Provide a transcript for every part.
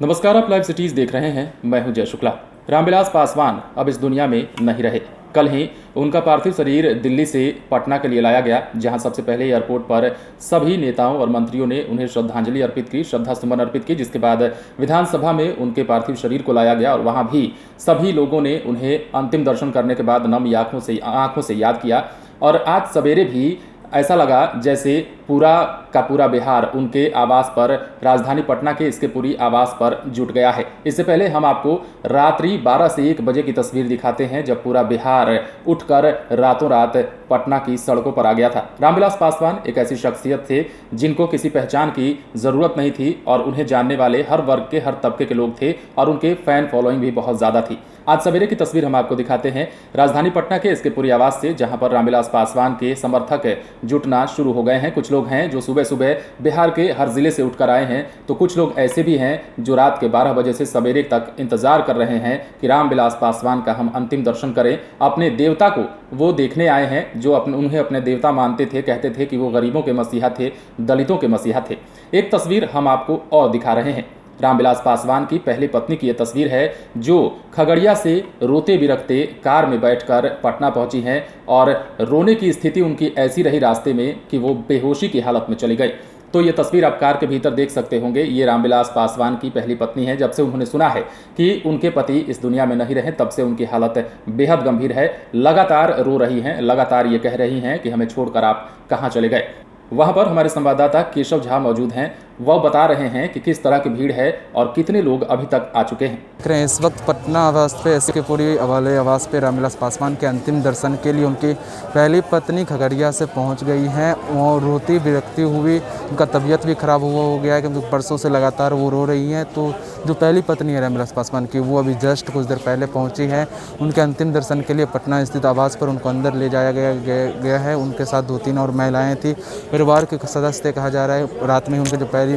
नमस्कार, आप live cities देख रहे हैं। मैं हूं जय शुक्ला। रामविलास पासवान अब इस दुनिया में नहीं रहे। कल ही उनका पार्थिव शरीर दिल्ली से पटना के लिए लाया गया, जहां सबसे पहले एयरपोर्ट पर सभी नेताओं और मंत्रियों ने उन्हें श्रद्धांजलि अर्पित की, श्रद्धासुमन अर्पित की। जिसके बाद विधानसभा में उनके पार्थिव शरीर को लाया गया और वहां भी सभी लोगों ने उन्हें अंतिम दर्शन करने के बाद नम आंखों से याद किया। और आज सवेरे भी ऐसा लगा जैसे पूरा का पूरा बिहार उनके आवास पर, राजधानी पटना के इसके पूरी आवास पर जुट गया है। इससे पहले हम आपको रात्रि 12 से 1 बजे की तस्वीर दिखाते हैं, जब पूरा बिहार उठकर रातों रात पटना की सड़कों पर आ गया था। रामविलास पासवान एक ऐसी शख्सियत थे जिनको किसी पहचान की ज़रूरत नहीं थी और उन्हें जानने वाले हर वर्ग के, हर तबके के लोग थे और उनके फैन फॉलोइंग भी बहुत ज़्यादा थी। आज सवेरे की तस्वीर हम आपको दिखाते हैं राजधानी पटना के इसके पूरी आवास से, जहां पर रामविलास पासवान के समर्थक जुटना शुरू हो गए हैं। कुछ लोग हैं जो सुबह सुबह बिहार के हर जिले से उठकर आए हैं, तो कुछ लोग ऐसे भी हैं जो रात के 12 बजे से सवेरे तक इंतजार कर रहे हैं कि रामविलास पासवान का हम अंतिम दर्शन करें। अपने देवता को वो देखने आए हैं जो उन्हें अपने देवता मानते थे, कहते थे कि वो गरीबों के मसीहा थे, दलितों के मसीहा थे। एक तस्वीर हम आपको और दिखा रहे हैं। रामविलास पासवान की पहली पत्नी की यह तस्वीर है, जो खगड़िया से रोते बिरखते कार में बैठकर पटना पहुंची हैं और रोने की स्थिति उनकी ऐसी रही रास्ते में कि वो बेहोशी की हालत में चली गई। तो ये तस्वीर आप कार के भीतर देख सकते होंगे। ये रामविलास पासवान की पहली पत्नी है। जब से उन्होंने सुना है कि उनके पति इस दुनिया में नहीं रहे, तब से उनकी हालत बेहद गंभीर है। लगातार रो रही हैं, लगातार ये कह रही हैं कि हमें छोड़कर आप कहाँ चले गए। वहाँ पर हमारे संवाददाता केशव झा मौजूद हैं। वह बता रहे हैं कि किस तरह की भीड़ है और कितने लोग अभी तक आ चुके हैं। इस वक्त पटना आवास पे, इसके पूरी वाले आवास पे रामविलास पासवान के अंतिम दर्शन के लिए उनकी पहली पत्नी खगड़िया से पहुंच गई हैं और रोती बिरखती हुई, उनका तबीयत भी ख़राब हो गया है क्योंकि परसों से लगातार वो रो रही हैं। तो जो पहली पत्नी है रामविलास पासवान की, वो अभी जस्ट कुछ देर पहले पहुँची है। उनके अंतिम दर्शन के लिए पटना स्थित आवास पर उनको अंदर ले जाया गया है। उनके साथ 2-3 और महिलाएँ थी, परिवार के सदस्य कहा जा रहा है। रात में उनके जो पहली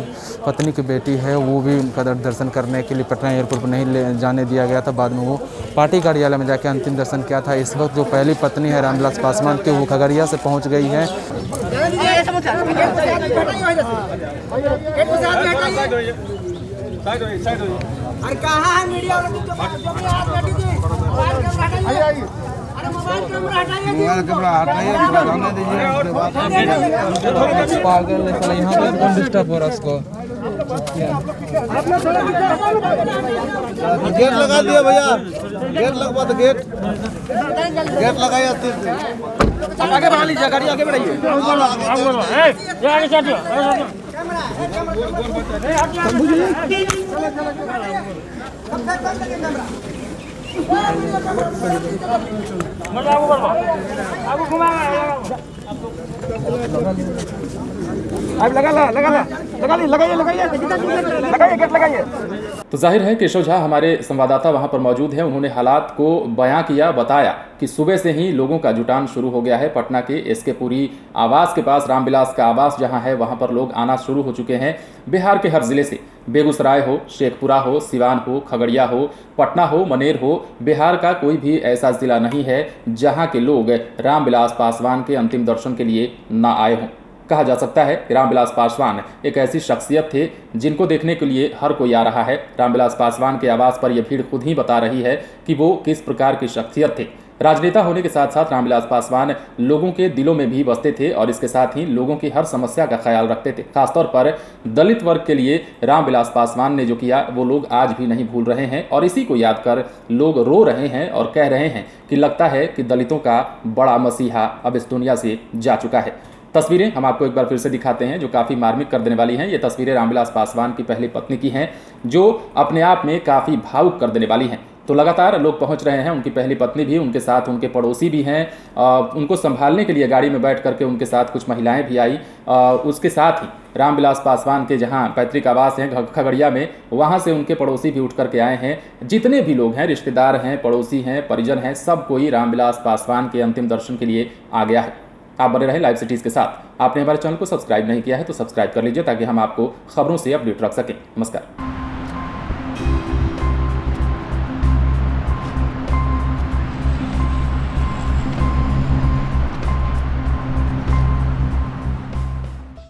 पत्नी की बेटी है वो भी उनका दर्शन करने के लिए पटना एयरपोर्ट पर नहीं ले जाने दिया गया था। बाद में वो पार्टी कार्यालय में जाकर अंतिम दर्शन किया था। इस वक्त जो पहली पत्नी है रामविलास पासवान की, वो खगड़िया से पहुंच गई है। पागल है यहाँ पर, कौन डिस्टर्ब हो रहा है उसको। गेट लगा दिया भैया, गेट लगवा दो, गेट लगाया। आगे बढ़ा लीजिए, गाड़ी आगे बढ़ाइए। तो जाहिर है केशव झा हमारे संवाददाता वहां पर मौजूद हैं। उन्होंने हालात को बयां किया, बताया कि सुबह से ही लोगों का जुटान शुरू हो गया है। पटना के इसके पूरी आवास के पास, रामविलास का आवास जहां है, वहां पर लोग आना शुरू हो चुके हैं। बिहार के हर जिले से, बेगूसराय हो, शेखपुरा हो, सिवान हो, खगड़िया हो, पटना हो, मनेर हो, बिहार का कोई भी ऐसा जिला नहीं है जहां के लोग रामविलास पासवान के अंतिम दर्शन के लिए ना आए हों। कहा जा सकता है कि रामविलास पासवान एक ऐसी शख्सियत थे जिनको देखने के लिए हर कोई आ रहा है। रामविलास पासवान के आवास पर यह भीड़ खुद ही बता रही है कि वो किस प्रकार की शख्सियत थे। राजनेता होने के साथ साथ रामविलास पासवान लोगों के दिलों में भी बसते थे और इसके साथ ही लोगों की हर समस्या का ख्याल रखते थे। खासतौर पर दलित वर्ग के लिए रामविलास पासवान ने जो किया वो लोग आज भी नहीं भूल रहे हैं और इसी को याद कर लोग रो रहे हैं और कह रहे हैं कि लगता है कि दलितों का बड़ा मसीहा अब इस दुनिया से जा चुका है। तस्वीरें हम आपको एक बार फिर से दिखाते हैं जो काफ़ी मार्मिक कर देने वाली हैं। ये तस्वीरें रामविलास पासवान की पहली पत्नी की हैं, जो अपने आप में काफ़ी भावुक कर देने वाली हैं। तो लगातार लोग पहुंच रहे हैं, उनकी पहली पत्नी भी, उनके साथ उनके पड़ोसी भी हैं। उनको संभालने के लिए गाड़ी में बैठ करके उनके साथ कुछ महिलाएं भी आई। उसके साथ ही रामविलास पासवान के जहां पैतृक आवास हैं खगड़िया में, वहां से उनके पड़ोसी भी उठ करके आए हैं। जितने भी लोग हैं, रिश्तेदार हैं, पड़ोसी हैं, परिजन हैं, सब कोई रामविलास पासवान के अंतिम दर्शन के लिए आ गया है। आप बने रहें लाइव सिटीज़ के साथ। आपने हमारे चैनल को सब्सक्राइब नहीं किया है तो सब्सक्राइब कर लीजिए ताकि हम आपको खबरों से अपडेट रख सकें। नमस्कार।